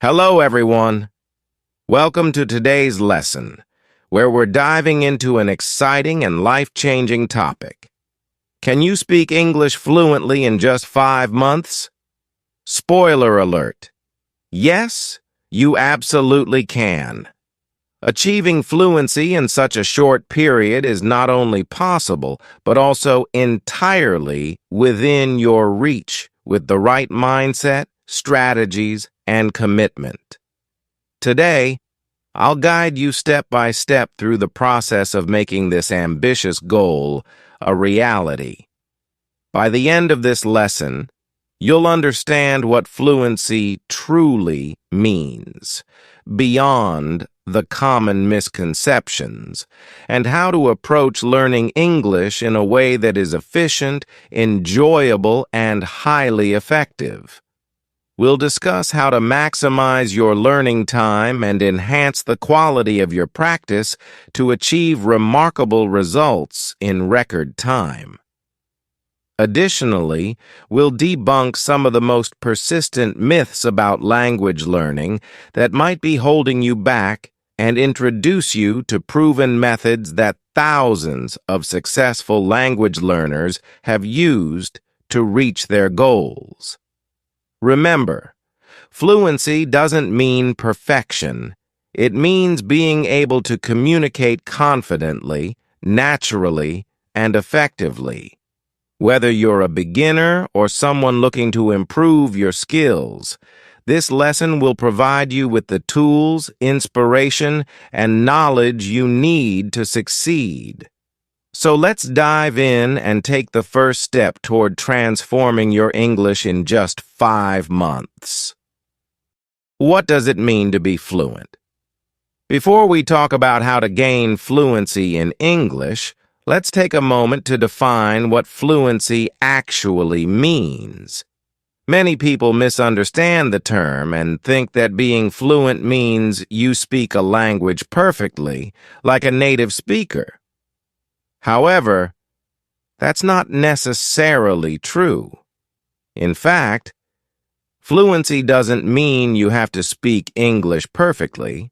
Hello, everyone. Welcome to today's lesson, where we're diving into an exciting and life-changing topic. Can you speak English fluently in just 5 months? Spoiler alert. Yes, you absolutely can. Achieving fluency in such a short period is not only possible, but also entirely within your reach with the right mindset, strategies, and commitment. Today, I'll guide you step by step through the process of making this ambitious goal a reality. By the end of this lesson, you'll understand what fluency truly means, beyond the common misconceptions, and how to approach learning English in a way that is efficient, enjoyable, and highly effective. We'll discuss how to maximize your learning time and enhance the quality of your practice to achieve remarkable results in record time. Additionally, we'll debunk some of the most persistent myths about language learning that might be holding you back and introduce you to proven methods that thousands of successful language learners have used to reach their goals. Remember, fluency doesn't mean perfection. It means being able to communicate confidently, naturally, and effectively. Whether you're a beginner or someone looking to improve your skills, this lesson will provide you with the tools, inspiration, and knowledge you need to succeed. So let's dive in and take the first step toward transforming your English in just 5 months. What does it mean to be fluent? Before we talk about how to gain fluency in English, let's take a moment to define what fluency actually means. Many people misunderstand the term and think that being fluent means you speak a language perfectly, like a native speaker. However, that's not necessarily true. In fact, fluency doesn't mean you have to speak English perfectly.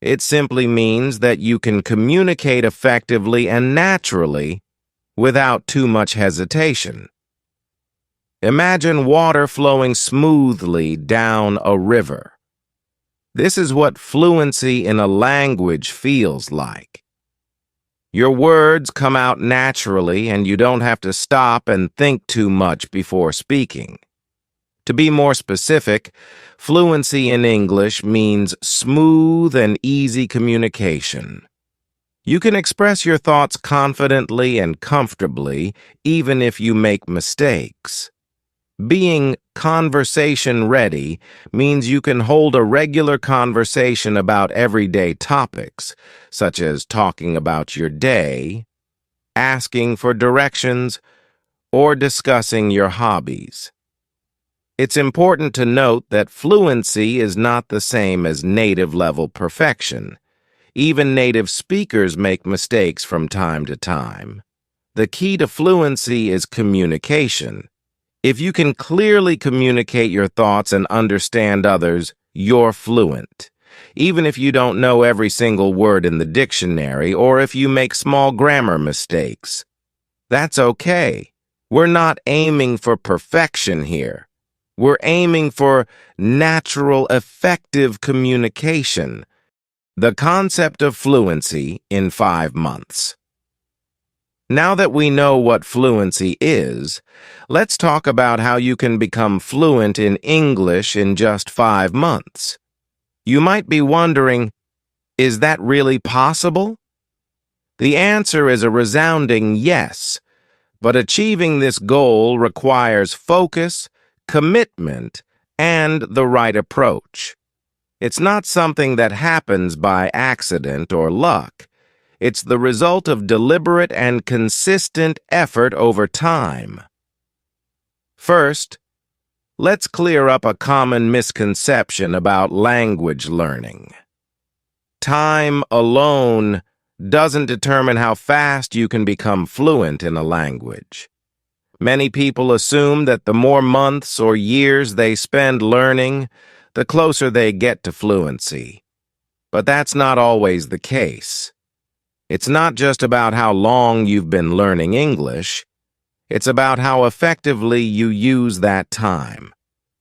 It simply means that you can communicate effectively and naturally without too much hesitation. Imagine water flowing smoothly down a river. This is what fluency in a language feels like. Your words come out naturally, and you don't have to stop and think too much before speaking. To be more specific, fluency in English means smooth and easy communication. You can express your thoughts confidently and comfortably, even if you make mistakes. Being conversation-ready means you can hold a regular conversation about everyday topics, such as talking about your day, asking for directions, or discussing your hobbies. It's important to note that fluency is not the same as native-level perfection. Even native speakers make mistakes from time to time. The key to fluency is communication. If you can clearly communicate your thoughts and understand others, you're fluent. Even if you don't know every single word in the dictionary or if you make small grammar mistakes. That's okay. We're not aiming for perfection here. We're aiming for natural, effective communication. The concept of fluency in 5 months. Now that we know what fluency is, let's talk about how you can become fluent in English in just 5 months. You might be wondering, is that really possible? The answer is a resounding yes, but achieving this goal requires focus, commitment, and the right approach. It's not something that happens by accident or luck. It's the result of deliberate and consistent effort over time. First, let's clear up a common misconception about language learning. Time alone doesn't determine how fast you can become fluent in a language. Many people assume that the more months or years they spend learning, the closer they get to fluency. But that's not always the case. It's not just about how long you've been learning English. It's about how effectively you use that time.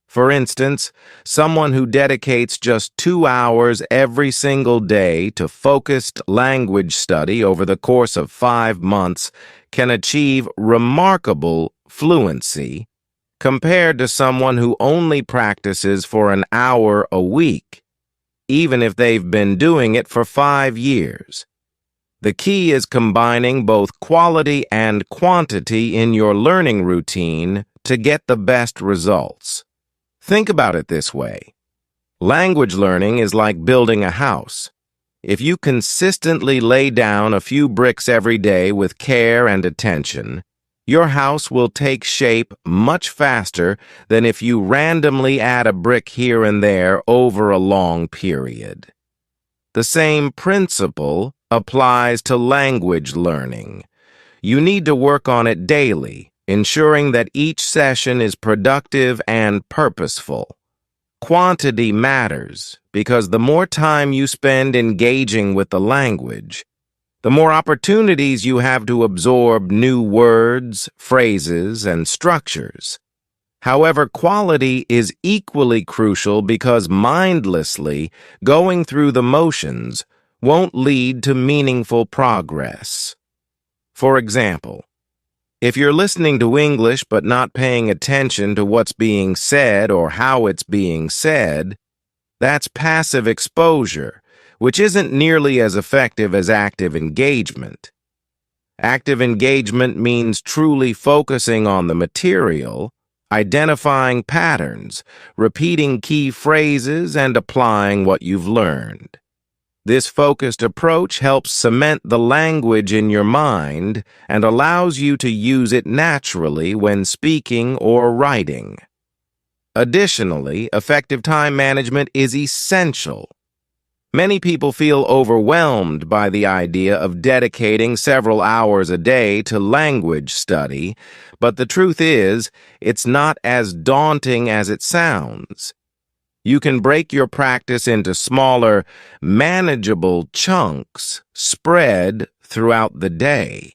For instance, someone who dedicates just 2 hours every single day to focused language study over the course of 5 months can achieve remarkable fluency compared to someone who only practices for an hour a week, even if they've been doing it for 5 years. The key is combining both quality and quantity in your learning routine to get the best results. Think about it this way. Language learning is like building a house. If you consistently lay down a few bricks every day with care and attention, your house will take shape much faster than if you randomly add a brick here and there over a long period. The same principle applies to language learning. You need to work on it daily, ensuring that each session is productive and purposeful. Quantity matters because the more time you spend engaging with the language, the more opportunities you have to absorb new words, phrases, and structures. However, quality is equally crucial because mindlessly going through the motions won't lead to meaningful progress. For example, if you're listening to English but not paying attention to what's being said or how it's being said, that's passive exposure, which isn't nearly as effective as active engagement. Active engagement means truly focusing on the material, identifying patterns, repeating key phrases, and applying what you've learned. This focused approach helps cement the language in your mind and allows you to use it naturally when speaking or writing. Additionally, effective time management is essential. Many people feel overwhelmed by the idea of dedicating several hours a day to language study, but the truth is, it's not as daunting as it sounds. You can break your practice into smaller, manageable chunks spread throughout the day.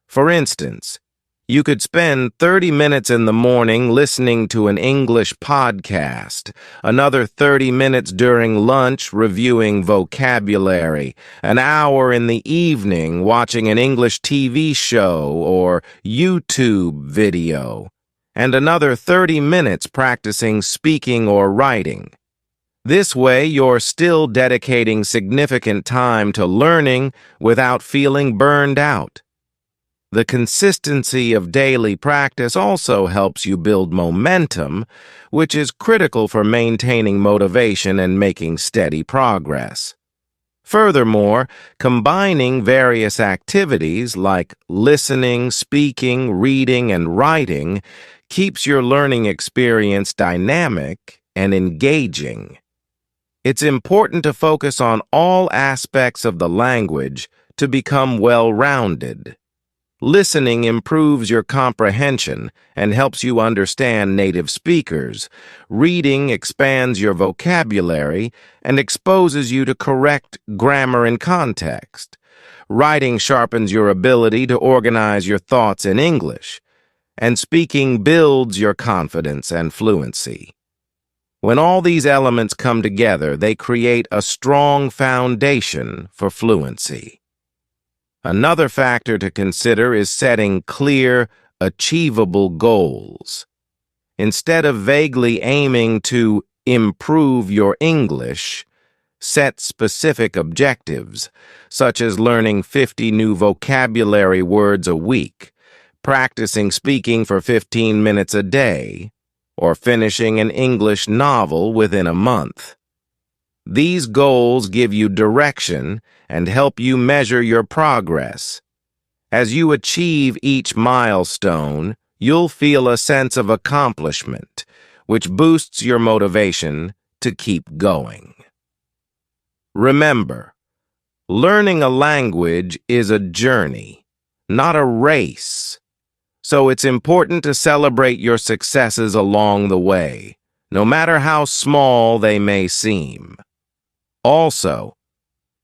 For instance, you could spend 30 minutes in the morning listening to an English podcast, another 30 minutes during lunch reviewing vocabulary, an hour in the evening watching an English TV show or YouTube video, and another 30 minutes practicing speaking or writing. This way, you're still dedicating significant time to learning without feeling burned out. The consistency of daily practice also helps you build momentum, which is critical for maintaining motivation and making steady progress. Furthermore, combining various activities like listening, speaking, reading, and writing keeps your learning experience dynamic and engaging. It's important to focus on all aspects of the language to become well-rounded. Listening improves your comprehension and helps you understand native speakers. Reading expands your vocabulary and exposes you to correct grammar and context. Writing sharpens your ability to organize your thoughts in English. And speaking builds your confidence and fluency. When all these elements come together, they create a strong foundation for fluency. Another factor to consider is setting clear, achievable goals. Instead of vaguely aiming to improve your English, set specific objectives, such as learning 50 new vocabulary words a week, practicing speaking for 15 minutes a day, or finishing an English novel within a month. These goals give you direction and help you measure your progress. As you achieve each milestone, you'll feel a sense of accomplishment, which boosts your motivation to keep going. Remember, learning a language is a journey, not a race. So it's important to celebrate your successes along the way. no matter how small they may seem. Also,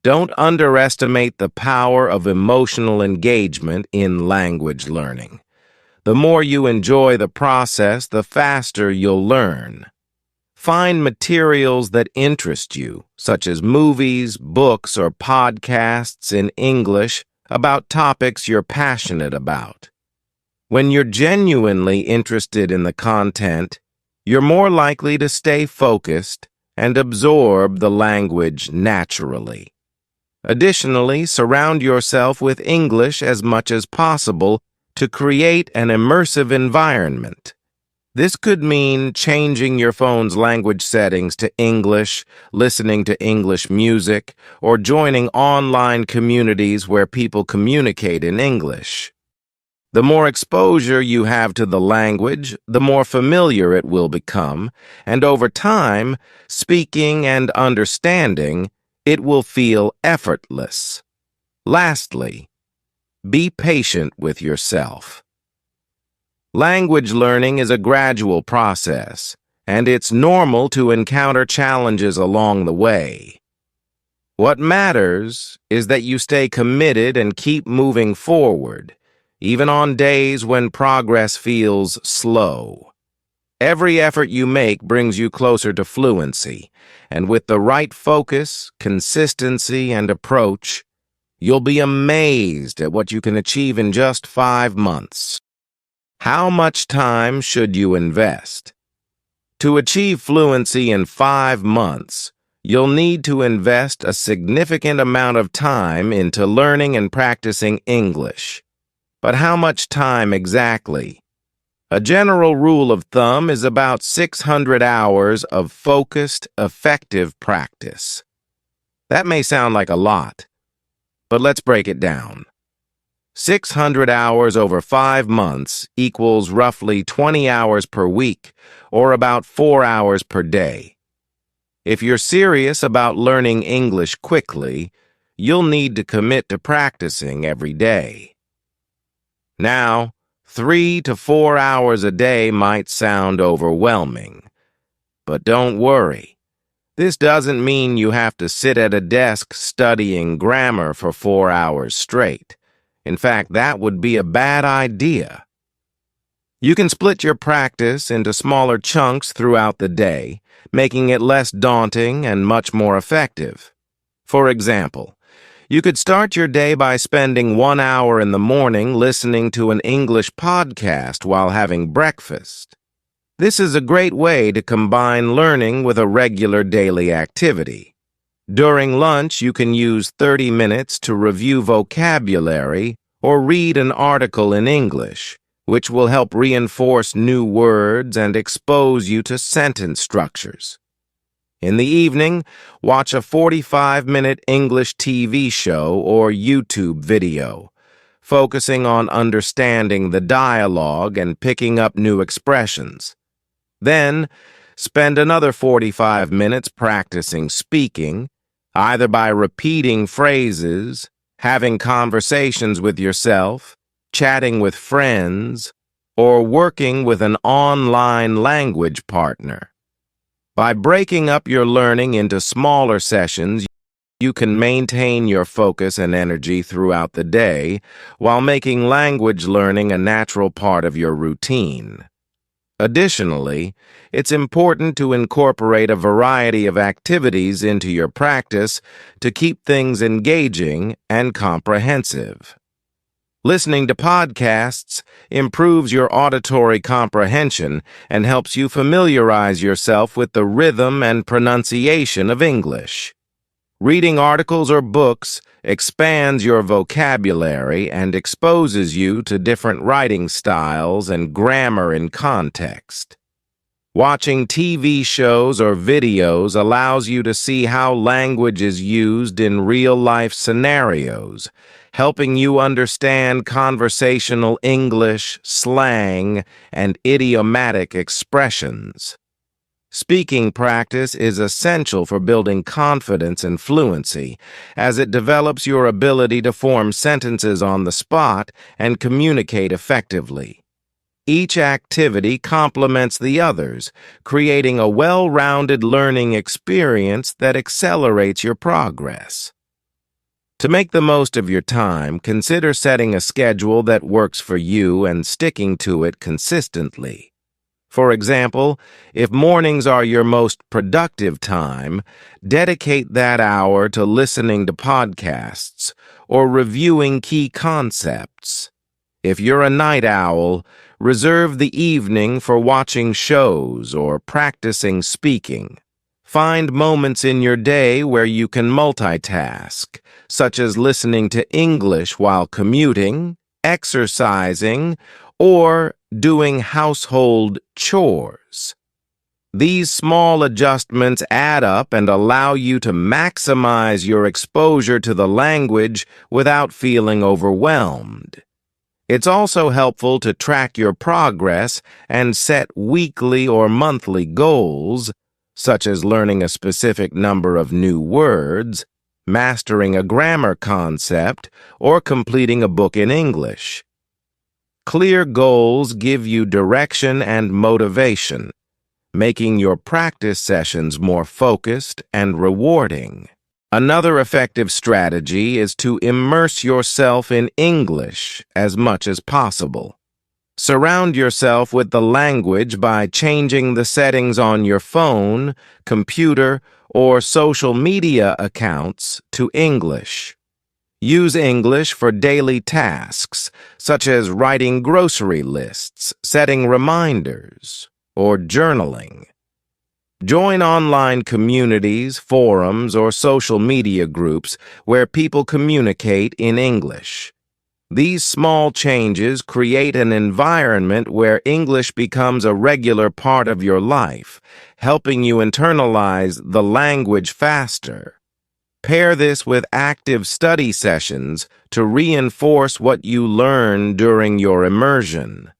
don't underestimate the power of emotional engagement in language learning. The more you enjoy the process, the faster you'll learn. Find materials that interest you, such as movies, books, or podcasts in English about topics you're passionate about. When you're genuinely interested in the content, you're more likely to stay focused and absorb the language naturally. Additionally, surround yourself with English as much as possible to create an immersive environment. This could mean changing your phone's language settings to English, listening to English music, or joining online communities where people communicate in English. The more exposure you have to the language, the more familiar it will become, and over time, speaking and understanding, it will feel effortless. Lastly, be patient with yourself. Language learning is a gradual process, and it's normal to encounter challenges along the way. What matters is that you stay committed and keep moving forward, even on days when progress feels slow. Every effort you make brings you closer to fluency, and with the right focus, consistency, and approach, you'll be amazed at what you can achieve in just 5 months. How much time should you invest? To achieve fluency in 5 months, you'll need to invest a significant amount of time into learning and practicing English. But how much time exactly? A general rule of thumb is about 600 hours of focused, effective practice. That may sound like a lot, but let's break it down. 600 hours over 5 months equals roughly 20 hours per week, or about 4 hours per day. If you're serious about learning English quickly, you'll need to commit to practicing every day. Now, 3 to 4 hours a day might sound overwhelming, but don't worry. This doesn't mean you have to sit at a desk studying grammar for 4 hours straight. In fact, that would be a bad idea. You can split your practice into smaller chunks throughout the day, making it less daunting and much more effective. For example, you could start your day by spending 1 hour in the morning listening to an English podcast while having breakfast. This is a great way to combine learning with a regular daily activity. During lunch, you can use 30 minutes to review vocabulary or read an article in English, which will help reinforce new words and expose you to sentence structures. In the evening, watch a 45-minute English TV show or YouTube video, focusing on understanding the dialogue and picking up new expressions. Then, spend another 45 minutes practicing speaking, either by repeating phrases, having conversations with yourself, chatting with friends, or working with an online language partner. By breaking up your learning into smaller sessions, you can maintain your focus and energy throughout the day while making language learning a natural part of your routine. Additionally, it's important to incorporate a variety of activities into your practice to keep things engaging and comprehensive. Listening to podcasts improves your auditory comprehension and helps you familiarize yourself with the rhythm and pronunciation of English. Reading articles or books expands your vocabulary and exposes you to different writing styles and grammar in context. Watching TV shows or videos allows you to see how language is used in real-life scenarios, helping you understand conversational English, slang, and idiomatic expressions. Speaking practice is essential for building confidence and fluency, as it develops your ability to form sentences on the spot and communicate effectively. Each activity complements the others, creating a well-rounded learning experience that accelerates your progress. To make the most of your time, consider setting a schedule that works for you and sticking to it consistently. For example, if mornings are your most productive time, dedicate that hour to listening to podcasts or reviewing key concepts. If you're a night owl, reserve the evening for watching shows or practicing speaking. Find moments in your day where you can multitask, such as listening to English while commuting, exercising, or doing household chores. These small adjustments add up and allow you to maximize your exposure to the language without feeling overwhelmed. It's also helpful to track your progress and set weekly or monthly goals, such as learning a specific number of new words, mastering a grammar concept, or completing a book in English. Clear goals give you direction and motivation, making your practice sessions more focused and rewarding. Another effective strategy is to immerse yourself in English as much as possible. Surround yourself with the language by changing the settings on your phone, computer, or social media accounts to English. Use English for daily tasks, such as writing grocery lists, setting reminders, or journaling. Join online communities, forums, or social media groups where people communicate in English. These small changes create an environment where English becomes a regular part of your life, helping you internalize the language faster. Pair this with active study sessions to reinforce what you learn during your immersion.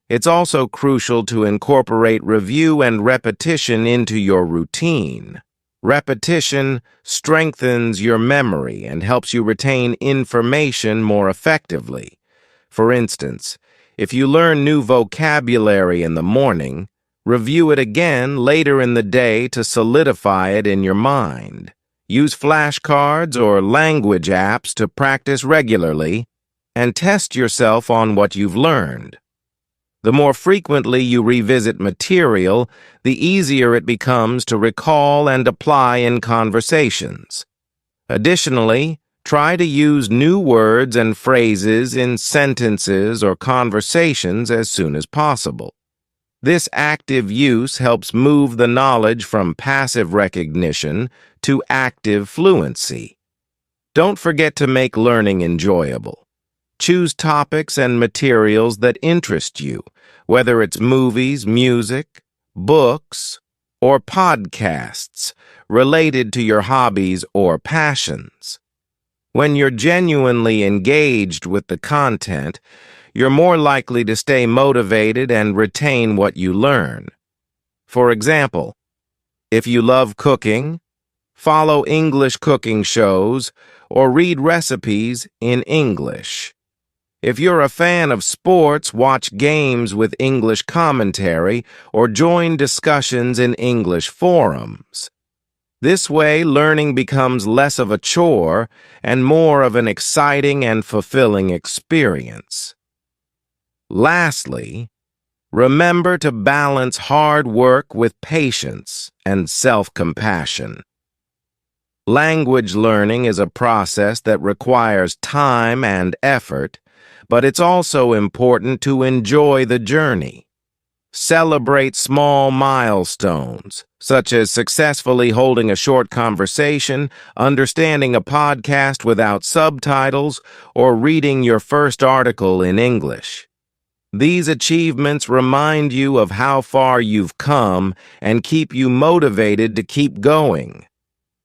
It's also crucial to incorporate review and repetition into your routine. Repetition strengthens your memory and helps you retain information more effectively. For instance, if you learn new vocabulary in the morning, review it again later in the day to solidify it in your mind. Use flashcards or language apps to practice regularly and test yourself on what you've learned. The more frequently you revisit material, the easier it becomes to recall and apply in conversations. Additionally, try to use new words and phrases in sentences or conversations as soon as possible. This active use helps move the knowledge from passive recognition to active fluency. Don't forget to make learning enjoyable. Choose topics and materials that interest you, whether it's movies, music, books, or podcasts related to your hobbies or passions. When you're genuinely engaged with the content, you're more likely to stay motivated and retain what you learn. For example, if you love cooking, follow English cooking shows or read recipes in English. If you're a fan of sports, watch games with English commentary or join discussions in English forums. This way, learning becomes less of a chore and more of an exciting and fulfilling experience. Lastly, remember to balance hard work with patience and self-compassion. Language learning is a process that requires time and effort, but it's also important to enjoy the journey. Celebrate small milestones, such as successfully holding a short conversation, understanding a podcast without subtitles, or reading your first article in English. These achievements remind you of how far you've come and keep you motivated to keep going.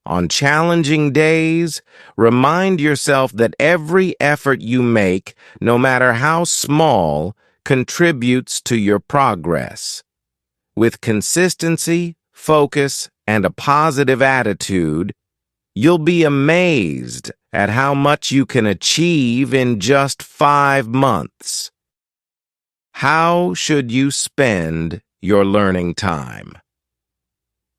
On challenging days, remind yourself that every effort you make, no matter how small, contributes to your progress. With consistency, focus, and a positive attitude, you'll be amazed at how much you can achieve in just 5 months. How should you spend your learning time?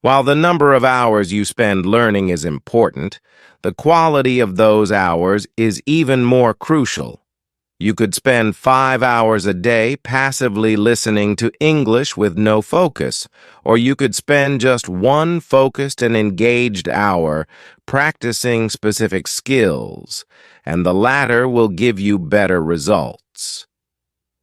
While the number of hours you spend learning is important, the quality of those hours is even more crucial. You could spend 5 hours a day passively listening to English with no focus, or you could spend just one focused and engaged hour practicing specific skills, and the latter will give you better results.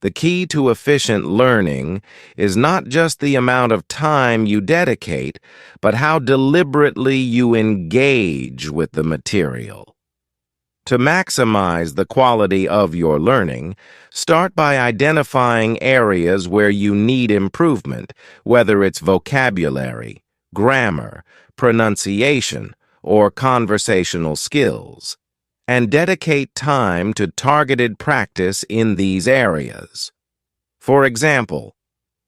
The key to efficient learning is not just the amount of time you dedicate, but how deliberately you engage with the material. To maximize the quality of your learning, start by identifying areas where you need improvement, whether it's vocabulary, grammar, pronunciation, or conversational skills, and dedicate time to targeted practice in these areas. For example,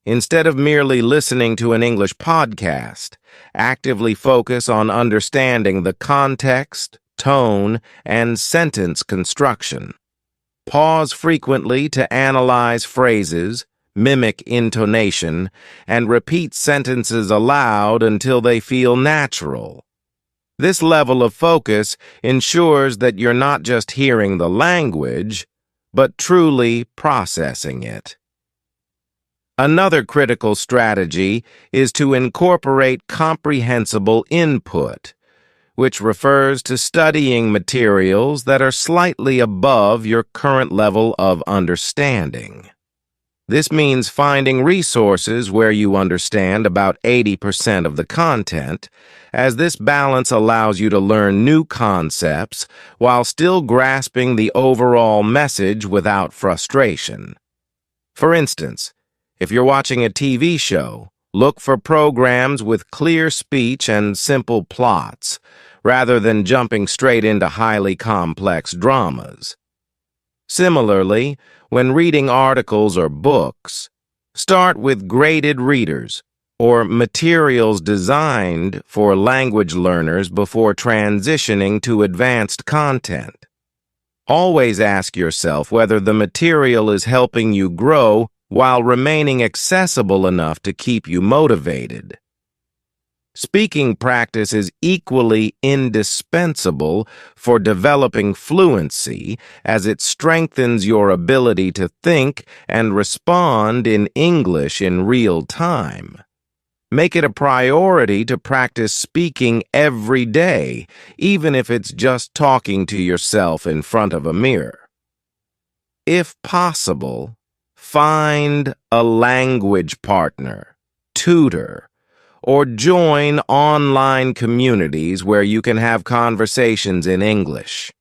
instead of merely listening to an English podcast, actively focus on understanding the context, tone, and sentence construction. Pause frequently to analyze phrases, mimic intonation, and repeat sentences aloud until they feel natural. This level of focus ensures that you're not just hearing the language, but truly processing it. Another critical strategy is to incorporate comprehensible input, which refers to studying materials that are slightly above your current level of understanding. This means finding resources where you understand about 80% of the content, as this balance allows you to learn new concepts while still grasping the overall message without frustration. For instance, if you're watching a TV show, look for programs with clear speech and simple plots, rather than jumping straight into highly complex dramas. Similarly, when reading articles or books, start with graded readers or materials designed for language learners before transitioning to advanced content. Always ask yourself whether the material is helping you grow while remaining accessible enough to keep you motivated. Speaking practice is equally indispensable for developing fluency, as it strengthens your ability to think and respond in English in real time. Make it a priority to practice speaking every day, even if it's just talking to yourself in front of a mirror. If possible, find a language partner, tutor, or join online communities where you can have conversations in English.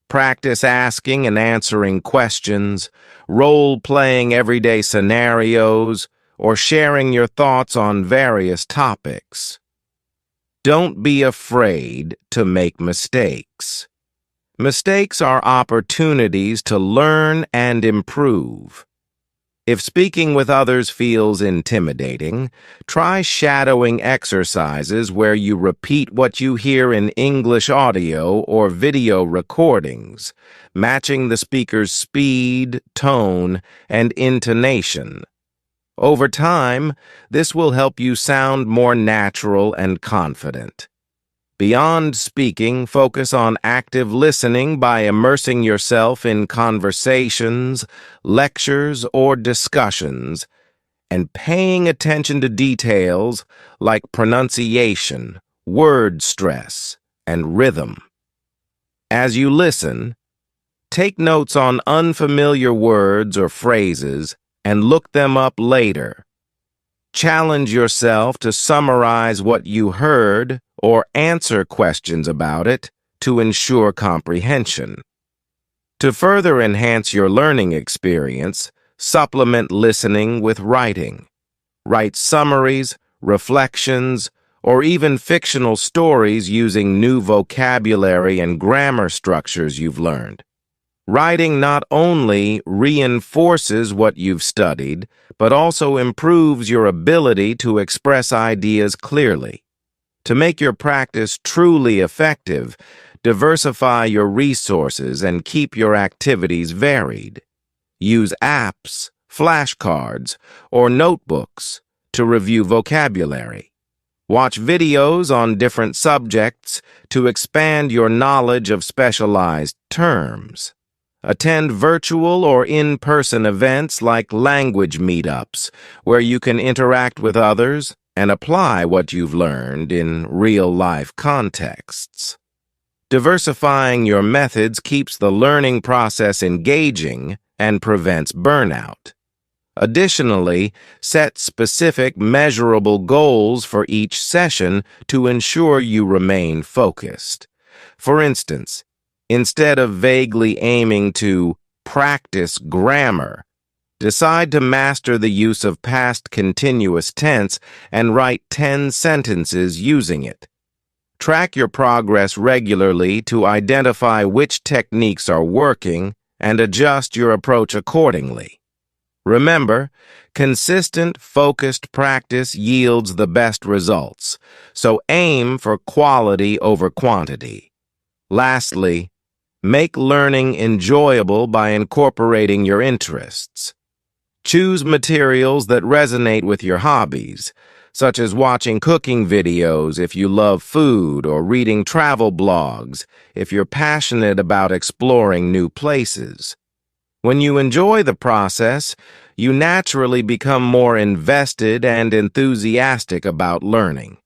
Practice asking and answering questions, role-playing everyday scenarios, or sharing your thoughts on various topics. Don't be afraid to make mistakes. Mistakes are opportunities to learn and improve. If speaking with others feels intimidating, try shadowing exercises where you repeat what you hear in English audio or video recordings, matching the speaker's speed, tone, and intonation. Over time, this will help you sound more natural and confident. Beyond speaking, focus on active listening by immersing yourself in conversations, lectures, or discussions, and paying attention to details like pronunciation, word stress, and rhythm. As you listen, take notes on unfamiliar words or phrases and look them up later. Challenge yourself to summarize what you heard or answer questions about it to ensure comprehension. To further enhance your learning experience, supplement listening with writing. Write summaries, reflections, or even fictional stories using new vocabulary and grammar structures you've learned. Writing not only reinforces what you've studied, but also improves your ability to express ideas clearly. To make your practice truly effective, diversify your resources and keep your activities varied. Use apps, flashcards, or notebooks to review vocabulary. Watch videos on different subjects to expand your knowledge of specialized terms. Attend virtual or in-person events like language meetups, where you can interact with others and apply what you've learned in real-life contexts. Diversifying your methods keeps the learning process engaging and prevents burnout. Additionally, set specific, measurable goals for each session to ensure you remain focused. For instance, instead of vaguely aiming to practice grammar, decide to master the use of past continuous tense and write 10 sentences using it. Track your progress regularly to identify which techniques are working and adjust your approach accordingly. Remember, consistent, focused practice yields the best results, so aim for quality over quantity. Lastly, make learning enjoyable by incorporating your interests. Choose materials that resonate with your hobbies, such as watching cooking videos if you love food or reading travel blogs if you're passionate about exploring new places. When you enjoy the process, you naturally become more invested and enthusiastic about learning.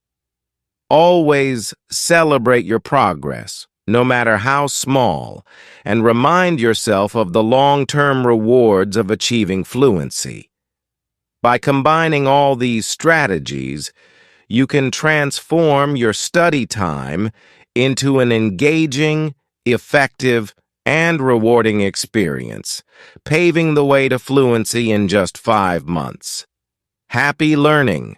Always celebrate your progress, no matter how small, and remind yourself of the long-term rewards of achieving fluency. By combining all these strategies, you can transform your study time into an engaging, effective, and rewarding experience, paving the way to fluency in just 5 months. Happy learning!